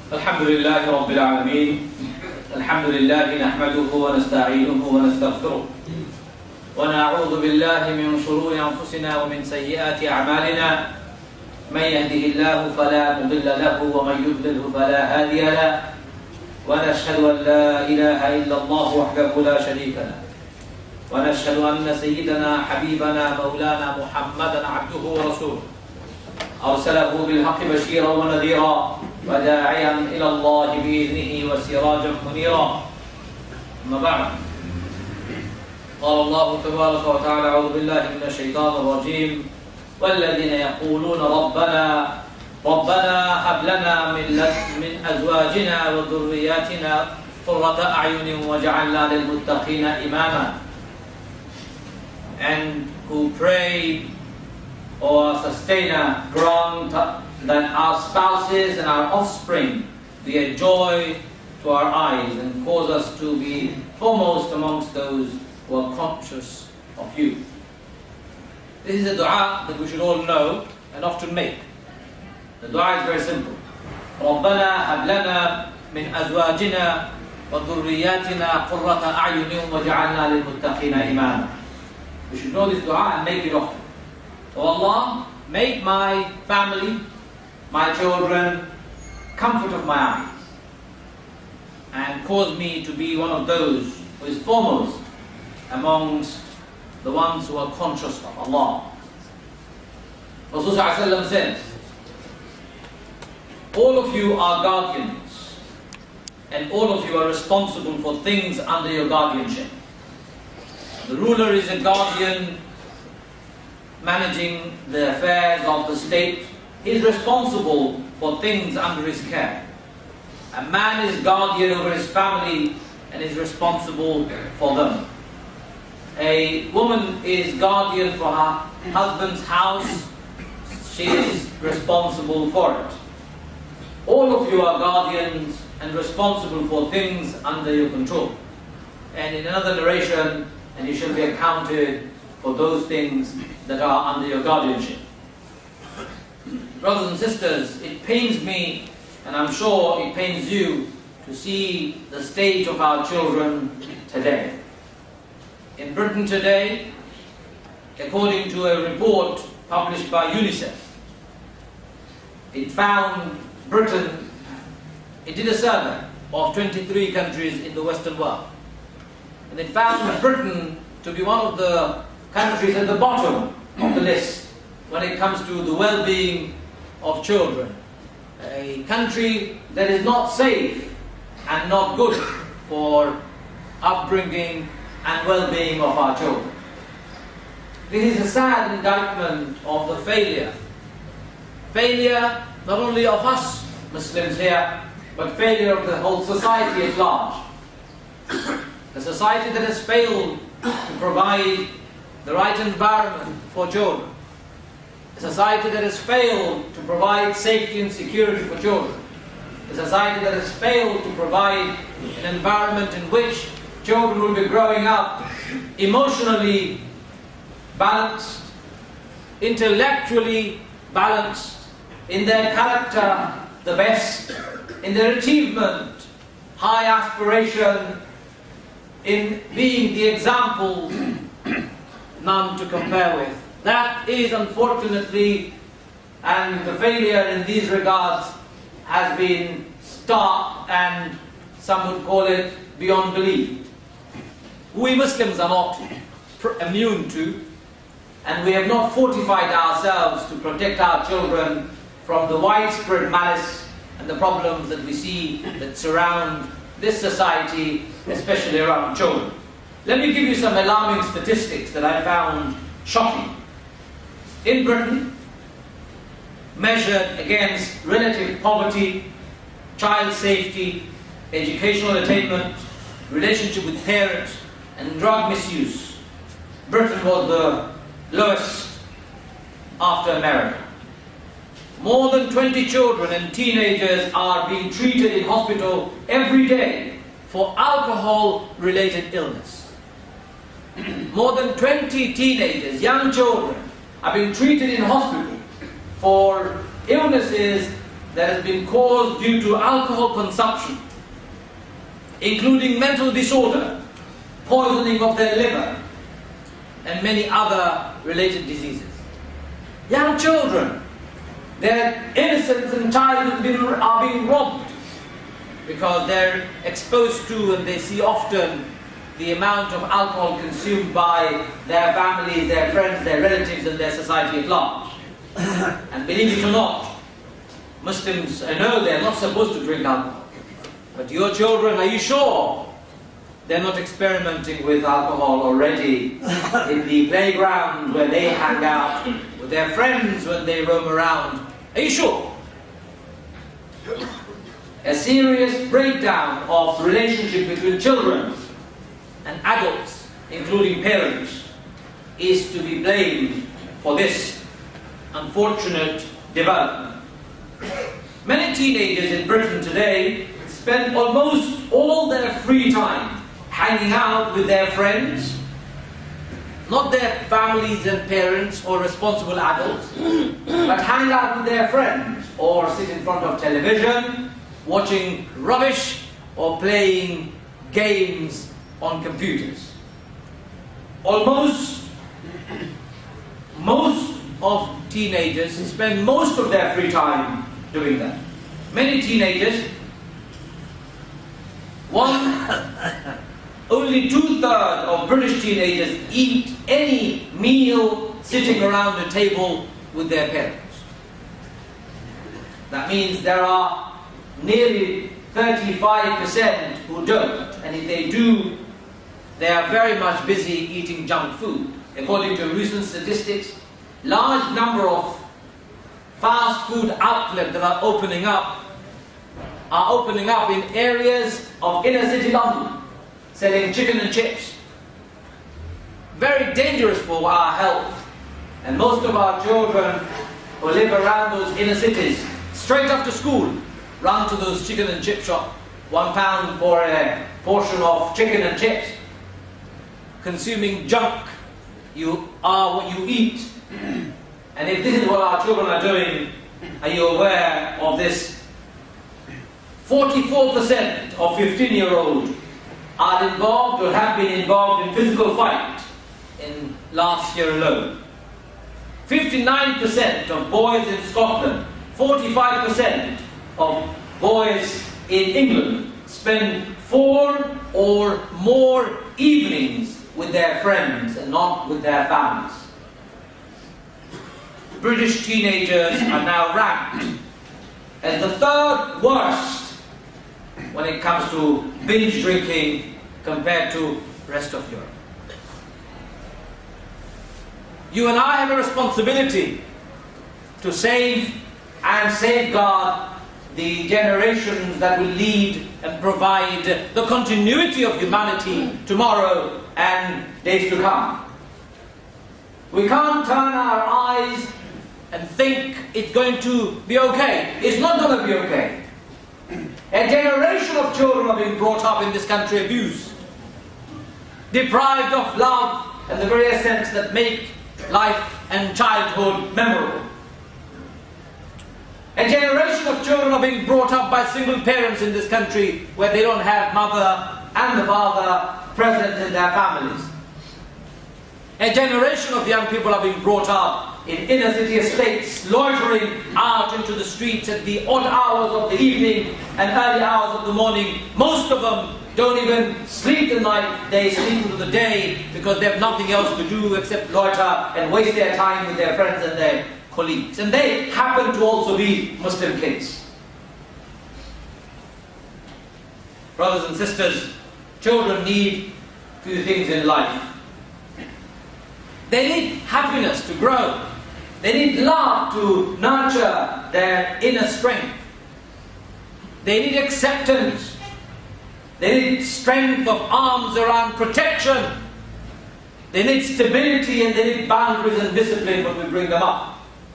الحمد لله رب العالمين الحمد لله نحمده ونستعينه ونستغفره ونعوذ بالله من شرور أنفسنا ومن سيئات أعمالنا من يهده الله فلا مضل له ومن يضلله فلا هادي له ونشهد أن لا إله إلا الله وحده لا شريك له ونشهد أن سيدنا حبيبنا مولانا محمدا عبده ورسوله أرسله بالحق بشيرا ونذيرا وداعيا إلى الله بإذنه وسراجا منيرا. أما بعد، قال الله تبارك وتعالى: أعوذ بالله من الشيطان الرجيم والذين يقولون ربنا هب لنا من أزواجنا وذرياتنا قرة أعين واجعلنا للمتقين إماما. And who pray, O our sustainer, grant that our spouses and our offspring be a joy to our eyes and cause us to be foremost amongst those who are conscious of you. This is a dua that we should all know and often make. The dua is very simple. رَبَّنَا هَبْ لَنَا مِنْ أَزْوَاجِنَا وَذُرِّيَّاتِنَا قُرَّةَ أَعْيُنٍ وَاجْعَلْنَا لِلْمُتَّقِينَ إِمَامًا. We should know this dua and make it often. So Allah, make my family, my children, comfort of my eyes, and cause me to be one of those who is foremost amongst the ones who are conscious of Allah. Rasulullah says, all of you are guardians, and all of you are responsible for things under your guardianship. The ruler is a guardian managing the affairs of the state. He is responsible for things under his care. A man is guardian over his family and is responsible for them. A woman is guardian for her husband's house. She is responsible for it. All of you are guardians and responsible for things under your control. And in another narration, and you shall be accounted for those things that are under your guardianship. Brothers and sisters, it pains me, and I'm sure it pains you, to see the state of our children today. In Britain today, according to a report published by UNICEF, it found Britain, it did a survey of 23 countries in the Western world, and it found Britain to be one of the countries at the bottom of the list when it comes to the well-being of children. A country that is not safe and not good for upbringing and well-being of our children. This is a sad indictment of the failure not only of us Muslims here, but failure of the whole society at large. A society that has failed to provide the right environment for children. A society that has failed to provide safety and security for children. A society that has failed to provide an environment in which children will be growing up emotionally balanced, intellectually balanced, in their character the best, in their achievement, high aspiration, in being the example, none to compare with. That is unfortunately, and the failure in these regards has been stark, and some would call it beyond belief. We Muslims are not immune to, and we have not fortified ourselves to protect our children from the widespread malice and the problems that we see that surround this society, especially around children. Let me give you some alarming statistics that I found shocking. In Britain, measured against relative poverty, child safety, educational attainment, relationship with parents, and drug misuse, Britain was the lowest after America. More than 20 children and teenagers are being treated in hospital every day for alcohol-related illness. More than 20 teenagers, young children, are being treated in hospital for illnesses that has been caused due to alcohol consumption, including mental disorder, poisoning of their liver, and many other related diseases. Young children, their innocence and childhood are being robbed because they're exposed to and they see often the amount of alcohol consumed by their families, their friends, their relatives, and their society at large. And believe it or not, Muslims, I know they're not supposed to drink alcohol. But your children, are you sure they're not experimenting with alcohol already in the playground where they hang out, with their friends when they roam around? Are you sure? A serious breakdown of the relationship between children and adults, including parents, is to be blamed for this unfortunate development. Many teenagers in Britain today spend almost all their free time hanging out with their friends, not their families and parents or responsible adults, but hang out with their friends or sit in front of television, watching rubbish or playing games on computers. Most of teenagers spend most of their free time doing that. Many teenagers, only 2/3 of British teenagers eat any meal sitting around a table with their parents. That means there are nearly 35% who don't, and if they do, they are very much busy eating junk food. According to recent statistics, large number of fast food outlets that are opening up in areas of inner city London, selling chicken and chips. Very dangerous for our health. And most of our children who live around those inner cities, straight after school, run to those chicken and chip shops, £1 for a portion of chicken and chips. Consuming junk, you are what you eat. And if this is what our children are doing, are you aware of this? 44% of 15-year-olds are involved or have been involved in physical fight in last year alone. 59% of boys in Scotland, 45% of boys in England spend 4 or more evenings with their friends and not with their families. British teenagers are now ranked as the 3rd worst when it comes to binge drinking compared to the rest of Europe. You and I have a responsibility to save and safeguard the generations that will lead and provide the continuity of humanity tomorrow and days to come. We can't turn our eyes and think it's going to be okay. It's not going to be okay. A generation of children are being brought up in this country abused, deprived of love and the very essence that make life and childhood memorable. A generation of children are being brought up by single parents in this country where they don't have mother and the father present in their families. A generation of young people are being brought up in inner city estates, loitering out into the streets at the odd hours of the evening and early hours of the morning. Most of them don't even sleep the night, they sleep through the day because they have nothing else to do except loiter and waste their time with their friends and their colleagues. And they happen to also be Muslim kids. Brothers and sisters, children need a few things in life. They need happiness to grow. They need love to nurture their inner strength. They need acceptance. They need strength of arms around protection. They need stability and they need boundaries and discipline when we bring them up.